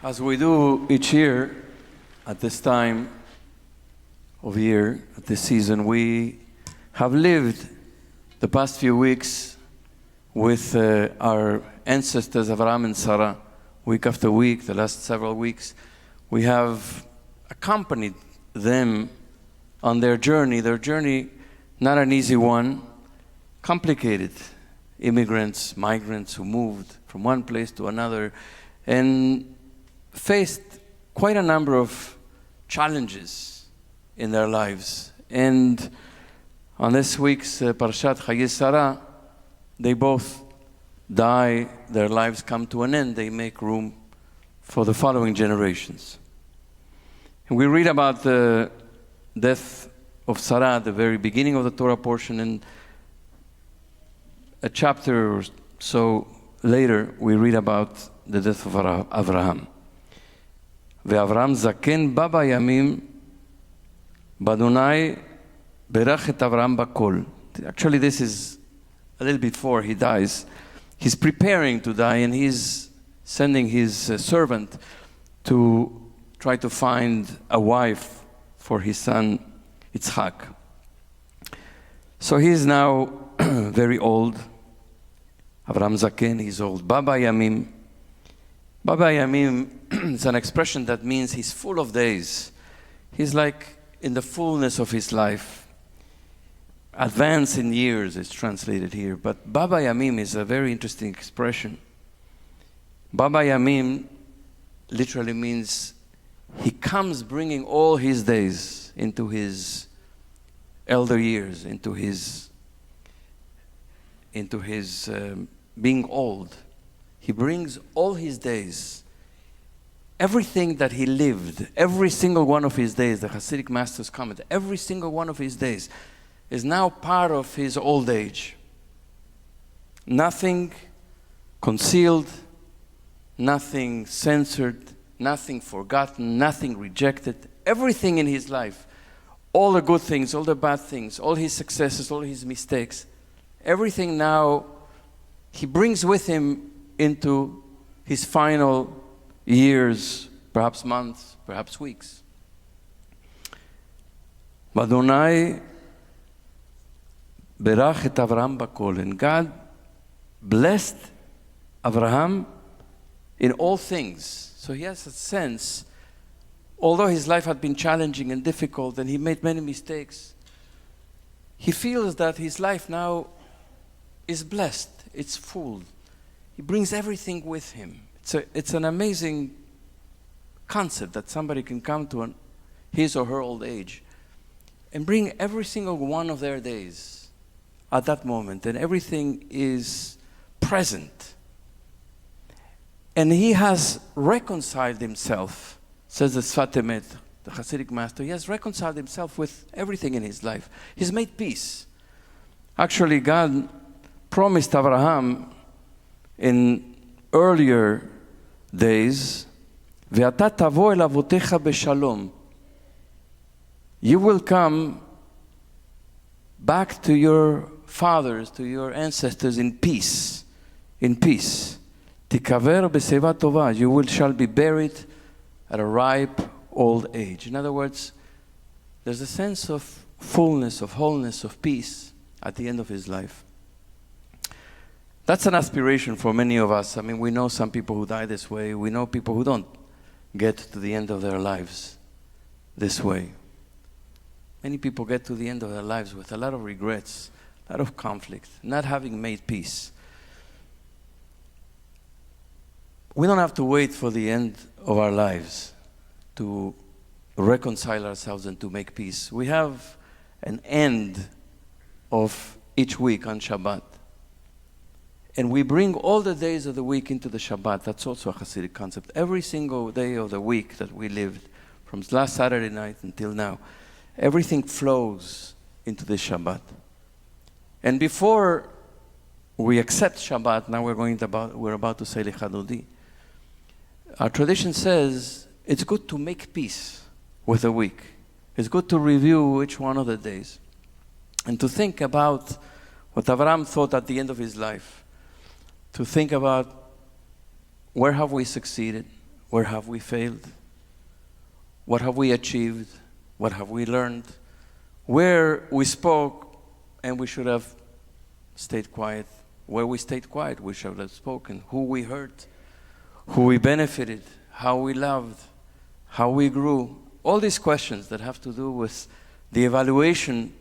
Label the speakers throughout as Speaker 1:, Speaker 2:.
Speaker 1: As we do each year, at this time of year, at this season, we have lived the past few weeks with our ancestors, Abraham and Sarah, week after week, the last several weeks. We have accompanied them on their journey not an easy one, complicated. Immigrants, migrants who moved from one place to another and faced quite a number of challenges in their lives. And on this week's Parshat Chayei Sarah, they both die, their lives come to an end. They make room for the following generations. And we read about the death of Sarah at the very beginning of the Torah portion, and a chapter or so later we read about the death of Abraham. ואברהם זקן בא בימים, באדוני ברך את אברהם בכל. Actually, this is a little before he dies. He's preparing to die, and he's sending his servant to try to find a wife for his son Yitzchak. So he's now very old. Avraham Zaken, he's old. Baba Yamim. Baba Yamim is an expression that means he's full of days. He's like in the fullness of his life. Advance in years is translated here. But Baba Yamim is a very interesting expression. Baba Yamim literally means he comes bringing all his days into his elder years, into his being old. He brings all his days, everything that he lived, every single one of his days, the Hasidic masters comment, every single one of his days is now part of his old age. Nothing concealed, nothing censored, nothing forgotten, nothing rejected. Everything in his life, all the good things, all the bad things, all his successes, all his mistakes, everything now he brings with him into his final years, perhaps months, perhaps weeks. Adonai berach et Avraham bakol, and God blessed Abraham in all things. So he has a sense, although his life had been challenging and difficult and he made many mistakes, he feels that his life now is blessed, it's full. He brings everything with him. It's an amazing concept that somebody can come to his or her old age and bring every single one of their days at that moment, and everything is present. And he has reconciled himself, says the Sfat Emet, the Hasidic master. He has reconciled himself with everything in his life. He's made peace. Actually, God promised Abraham in earlier days, ואתה תבוא אל אבותיך בשלום. You will come back to your fathers, to your ancestors in peace. In peace. תקבר בשיבה טובה. You shall be buried at a ripe old age. In other words, there's a sense of fullness, of wholeness, of peace at the end of his life. That's an aspiration for many of us. I mean, we know some people who die this way. We know people who don't get to the end of their lives this way. Many people get to the end of their lives with a lot of regrets, a lot of conflict, not having made peace. We don't have to wait for the end of our lives to reconcile ourselves and to make peace. We have an end of each week on Shabbat. And we bring all the days of the week into the Shabbat. That's also a Hasidic concept. Every single day of the week that we lived, from last Saturday night until now, everything flows into the Shabbat. And before we accept Shabbat, now we're about to say Lechadodi. Our tradition says it's good to make peace with the week. It's good to review each one of the days and to think about what Avraham thought at the end of his life. To think about where have we succeeded, Where have we failed? What have we achieved? What have we learned? Where we spoke and we should have stayed quiet. Where we stayed quiet, we should have spoken. Who we hurt, who we benefited, how we loved, how we grew. All these questions that have to do with the evaluation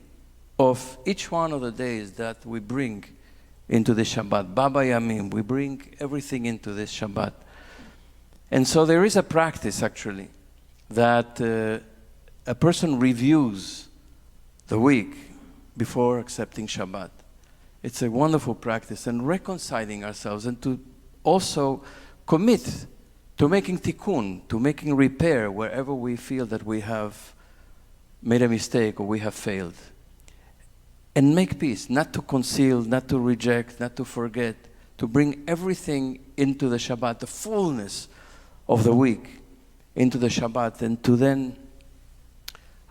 Speaker 1: of each one of the days that we bring into the Shabbat. Baba Yamim, we bring everything into this Shabbat. And so there is a practice, actually, that a person reviews the week before accepting Shabbat. It's a wonderful practice, and reconciling ourselves, and to also commit to making tikkun, to making repair wherever we feel that we have made a mistake or we have failed. And make peace, not to conceal, not to reject, not to forget, to bring everything into the Shabbat, the fullness of the week into the Shabbat, and to then,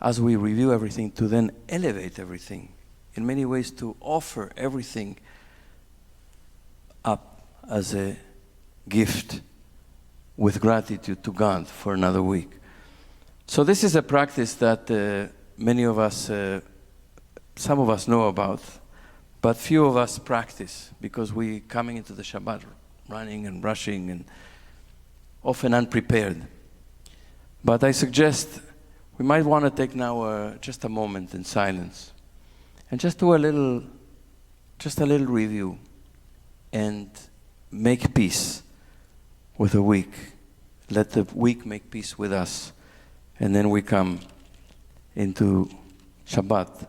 Speaker 1: as we review everything, to then elevate everything. In many ways, to offer everything up as a gift with gratitude to God for another week. So this is a practice that many of us, some of us know about, but few of us practice, because we coming into the Shabbat running and rushing and often unprepared. But I suggest we might want to take now just a moment in silence and just do a little review and make peace with the week. Let the week make peace with us. And then we come into Shabbat,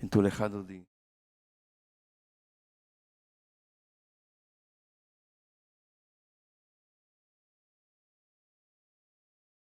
Speaker 1: into Lecha Dodi.